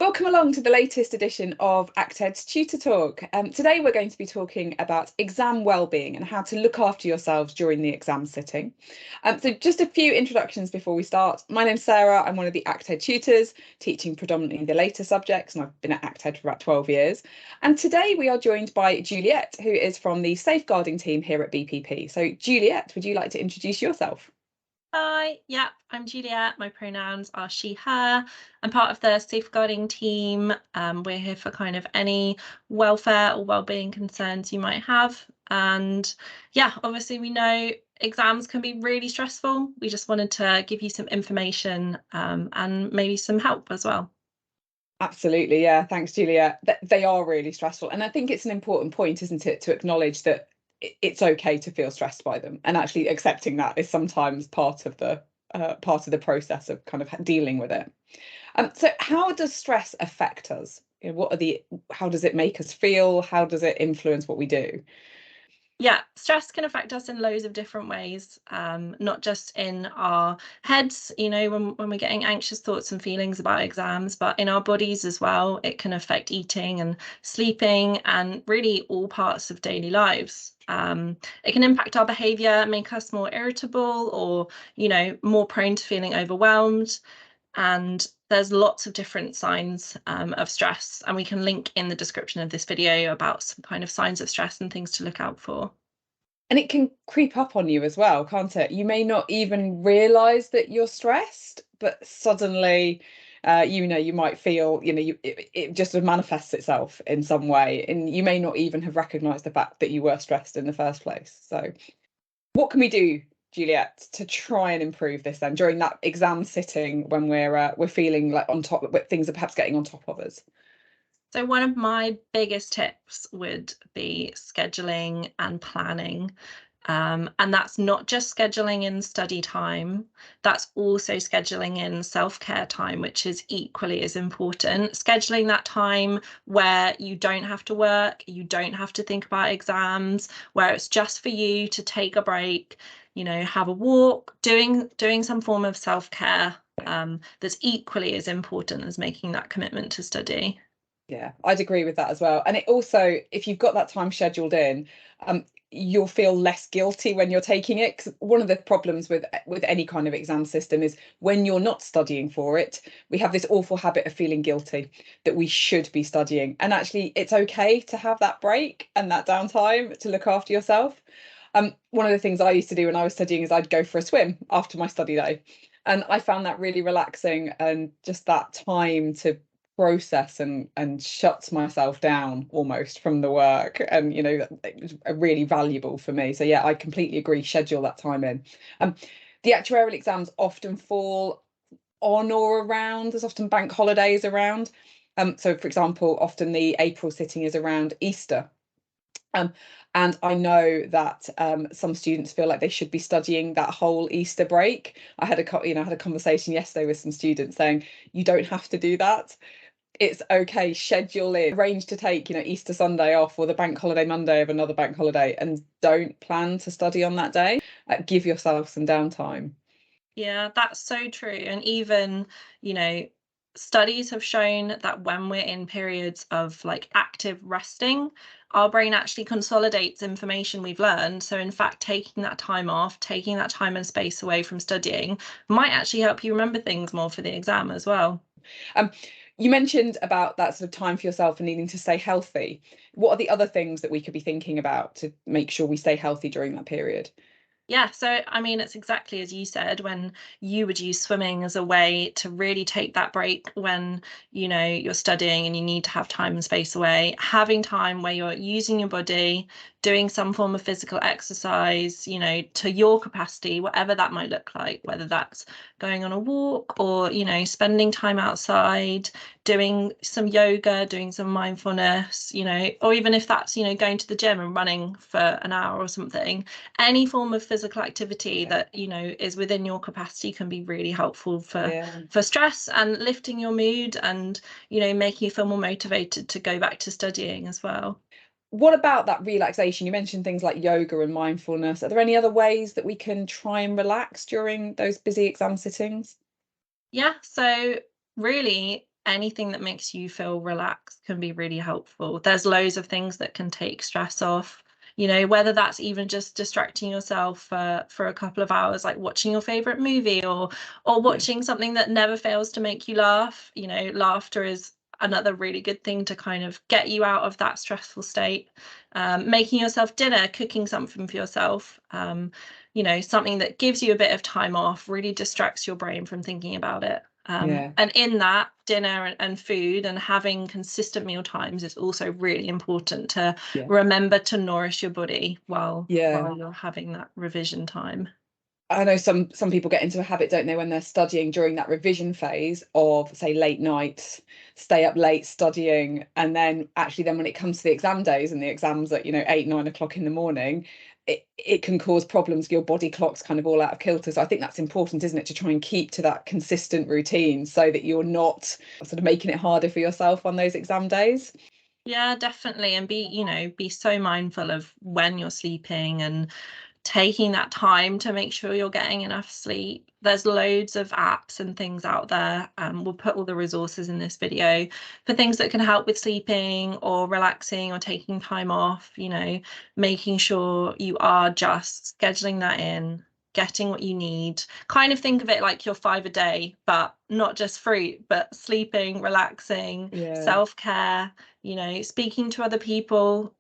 Welcome along to the latest edition of ACTED's Tutor Talk. Today we're going to be talking about exam wellbeing and how to look after yourselves during the exam sitting. So just a few introductions before we start. My name's Sarah, I'm one of the ACTED tutors, teaching predominantly the later subjects, and I've been at ACTED for about 12 years. And today we are joined by Juliet, who is from the safeguarding team here at BPP. So Juliet, would you like to introduce yourself? Hi, I'm Juliet. My pronouns are she, her. I'm part of the safeguarding team. We're here for kind of any welfare or wellbeing concerns you might have. And obviously we know exams can be really stressful. We just wanted to give you some information and maybe some help as well. Absolutely, yeah. Thanks, Julia. They are really stressful. And I think it's an important point, isn't it, to acknowledge that it's okay to feel stressed by them. And actually accepting that is sometimes part of the process of kind of dealing with it. So how does stress affect us? You know, how does it make us feel? How does it influence what we do? Yeah, stress can affect us in loads of different ways, not just in our heads, when we're getting anxious thoughts and feelings about exams, but in our bodies as well. It can affect eating and sleeping and really all parts of daily lives. It can impact our behaviour, make us more irritable or, more prone to feeling overwhelmed. And there's lots of different signs of stress, and we can link in the description of this video about some kind of signs of stress and things to look out for. And it can creep up on you as well, can't it? You may not even realise that you're stressed, but suddenly, you might feel, it just manifests itself in some way, and you may not even have recognised the fact that you were stressed in the first place. So, what can we do, Juliet, to try and improve this then during that exam sitting when we're feeling like on top, things are perhaps getting on top of us? So one of my biggest tips would be scheduling and planning. And that's not just scheduling in study time, that's also scheduling in self-care time, which is equally as important. Scheduling that time where you don't have to work, you don't have to think about exams, where it's just for you to take a break, have a walk, doing some form of self-care that's equally as important as making that commitment to study. Yeah, I'd agree with that as well. And it also, if you've got that time scheduled in, you'll feel less guilty when you're taking it. Because one of the problems with any kind of exam system is when you're not studying for it, we have this awful habit of feeling guilty that we should be studying. And actually, it's okay to have that break and that downtime to look after yourself. One of the things I used to do when I was studying is I'd go for a swim after my study day. And I found that really relaxing, and just that time to process and shuts myself down almost from the work, and it was really valuable for me. So yeah, I completely agree, schedule that time in. The actuarial exams often fall on or around, there's often bank holidays around. So for example, often the April sitting is around Easter. And I know that some students feel like they should be studying that whole Easter break. I had a conversation yesterday with some students saying you don't have to do that. It's okay, schedule in, arrange to take, Easter Sunday off or the bank holiday Monday of another bank holiday, and don't plan to study on that day. Give yourself some downtime. Yeah, that's so true. And even, studies have shown that when we're in periods of like active resting, our brain actually consolidates information we've learned. So in fact, taking that time off, taking that time and space away from studying might actually help you remember things more for the exam as well. You mentioned about that sort of time for yourself and needing to stay healthy. What are the other things that we could be thinking about to make sure we stay healthy during that period? Yeah, so I mean, it's exactly as you said, when you would use swimming as a way to really take that break when, you're studying and you need to have time and space away. Having time where you're using your body, doing some form of physical exercise, to your capacity, whatever that might look like, whether that's going on a walk or, spending time outside, doing some yoga, doing some mindfulness, or even if that's, going to the gym and running for an hour or something. Any form of physical activity that is within your capacity can be really helpful for stress and lifting your mood and making you feel more motivated to go back to studying as well. What about that relaxation? You mentioned things like yoga and mindfulness. Are there any other ways that we can try and relax during those busy exam sittings? Yeah, so really anything that makes you feel relaxed can be really helpful. There's loads of things that can take stress off, whether that's even just distracting yourself for a couple of hours, like watching your favorite movie, or watching something that never fails to make you laugh. Laughter is another really good thing to kind of get you out of that stressful state. Making yourself dinner, cooking something for yourself, something that gives you a bit of time off, really distracts your brain from thinking about it. And in that, dinner and food and having consistent meal times is also really important to remember to nourish your body while you're having that revision time. I know some people get into a habit, don't they, when they're studying during that revision phase of, say, late nights, stay up late studying, and then when it comes to the exam days and the exams at 8-9 o'clock in the morning, it can cause problems. Your body clock's kind of all out of kilter. So I think that's important, isn't it, to try and keep to that consistent routine so that you're not sort of making it harder for yourself on those exam days. Yeah, definitely. And be so mindful of when you're sleeping and taking that time to make sure you're getting enough sleep. There's loads of apps and things out there. We'll put all the resources in this video for things that can help with sleeping or relaxing or taking time off, making sure you are just scheduling that in, getting what you need. Kind of think of it like your 5 a day, but not just fruit, but sleeping, relaxing, self-care, speaking to other people.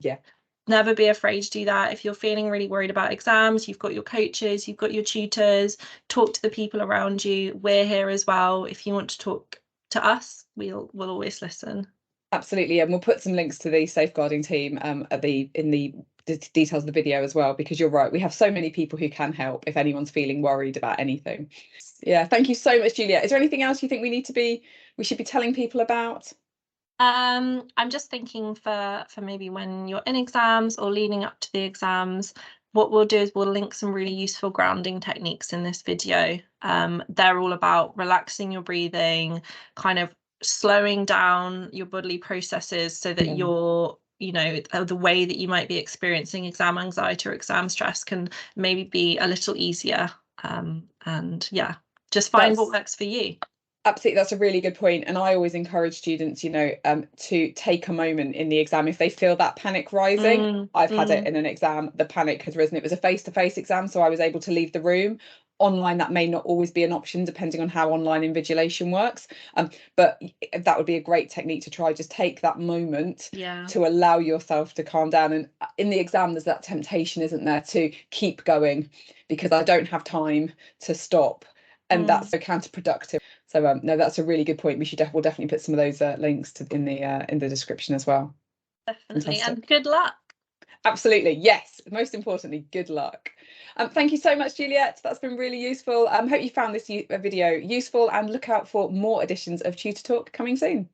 Never be afraid to do that. If you're feeling really worried about exams, you've got your coaches, you've got your tutors, talk to the people around you. We're here as well. If you want to talk to us, we'll always listen. Absolutely. And we'll put some links to the safeguarding team in the details of the video as well, because you're right, we have so many people who can help if anyone's feeling worried about anything. Thank you so much, Juliet. Is there anything else you think we should be telling people about? I'm just thinking for maybe when you're in exams or leading up to the exams, what we'll do is we'll link some really useful grounding techniques in this video. They're all about relaxing your breathing, kind of slowing down your bodily processes so that you're, the way that you might be experiencing exam anxiety or exam stress can maybe be a little easier. And just find what works for you. Absolutely, that's a really good point. And I always encourage students, to take a moment in the exam if they feel that panic rising. I've had it in an exam, the panic has risen. It was a face-to-face exam, so I was able to leave the room. Online, that may not always be an option depending on how online invigilation works. But that would be a great technique to try. Just take that moment to allow yourself to calm down. And in the exam, there's that temptation, isn't there, to keep going because I don't have time to stop. And that's so counterproductive. So no, that's a really good point. We'll definitely put some of those links in the description as well. Definitely. Fantastic. And good luck. Absolutely, yes. Most importantly, good luck. Thank you so much, Juliet. That's been really useful. Hope you found this video useful, and look out for more editions of Tutor Talk coming soon.